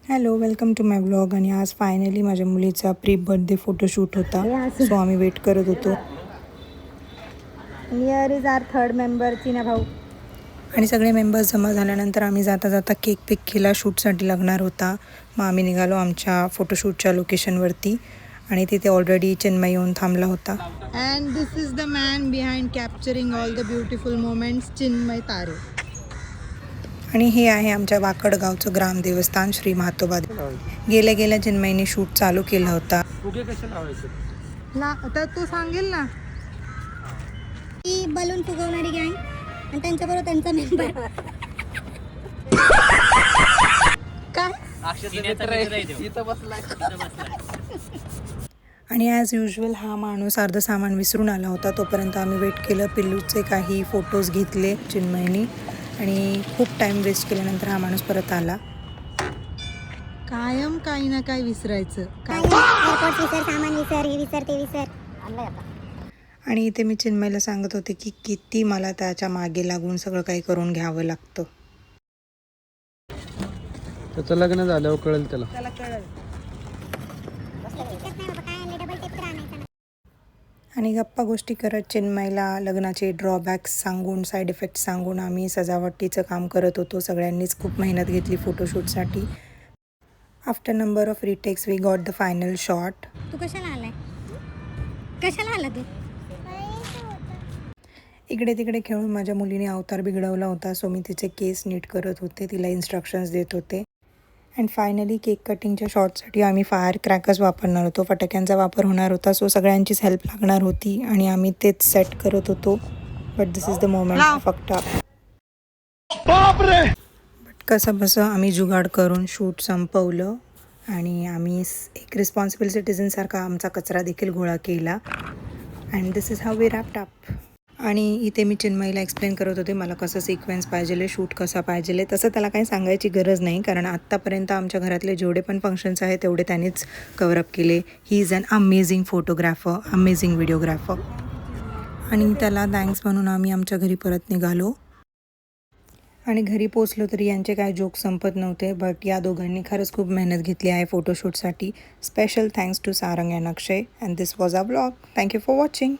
Hello, welcome to my blog. आणि आज finally माझ्या मुलीचा प्री बर्थडे फोटोशूट होता. सो आम्ही वेट करत होतो. Here is our third member चिना भाऊ. आणि सगळे मेंबर्स जमा झाल्यानंतर आम्ही जाता जाता केक पिक केला. शूटसाठी लागणार होता. मग आम्ही निघालो आमच्या फोटोशूटच्या लोकेशनवरती आणि तिथे ऑलरेडी चिन्मय येऊन थांबला होता. And this is the man behind capturing all the beautiful moments, Chinmay तारे. आणि हे आहे आमच्या वाकड गावचं ग्रामदेवस्थान श्री म्हातोबा. गेल्या गेल्या चिन्मयने शूट चालू केला होता. ना तर तो सांगेल ना. ती बलून फुगवणारी गँग आणि त्यांच्याबरोबर त्यांचा मेंबर. काय आणि ॲज युजल हा माणूस अर्ध सामान विसरून आला होता. तोपर्यंत आम्ही वेट केलं. पिल्लूचे काही फोटोज घेतले चिन्मयनी आणि खूप टाईम वेस्ट केल्यानंतर हा माणूस परत आला. कायम काही ना काही विसरायचं. एअरपोर्ट विसर, सामान विसर, हे विसर ते विसर. आणि इथे मी चिन्मयला सांगत होते की किती मला त्याच्या मागे लागून सगळं काही करून घ्यावं लागतं. त्याचं लग्न झाल्यावर कळेल त्याला. आणि गप्पा गोष्टी करत चिन्मयला लग्नाचे ड्रॉबॅक्स सांगून, साईड इफेक्ट सांगून आम्ही सजावटीचं काम करत होतो. सगळ्यांनीच खूप मेहनत घेतली फोटोशूटसाठी. After number of retakes we got the final shot. तू कशाला आलाय? कशाला आला तू? इकडे तिकडे खेळून माझ्या मुलीने अवतार बिघडवला होता. सो मी तिचे केस नीट करत होते, तिला इन्स्ट्रक्शन्स देत होते. अँड फायनली केक कटिंगच्या शॉटसाठी आम्ही फायर क्रॅकर्स वापरणार होतो. फटाक्यांचा वापर होणार होता. सो सगळ्यांचीच हेल्प लागणार होती आणि आम्ही तेच सेट करत होतो. But this is the moment फक्त बट कसं बसं आम्ही जुगाड करून शूट संपवलं आणि आम्ही एक रिस्पॉन्सिबल सिटिझनसारखा आमचा कचरा देखील गोळा केला. And this is how we wrapped up. आणि इथे मी चिन्मयला एक्सप्लेन करत होते मला कसं सिक्वेन्स पाहिजे, शूट कसा पाहिजे. तसं त्याला काही सांगायची गरज नाही, कारण आत्तापर्यंत आमच्या घरातले जेवढे पण फंक्शन्स आहेत तेवढे त्यांनीच कव्हरअप केले. He is an amazing photographer, amazing videographer. आणि त्याला थँक्स म्हणून आम्ही आमच्या घरी परत निघालो. आणि घरी पोचलो तरी यांचे काय जोक संपत नव्हते. बट या दोघांनी खरंच खूप मेहनत घेतली आहे फोटोशूटसाठी. Special thanks to Sarang and Akshay. And this was a blog. Thank you for watching.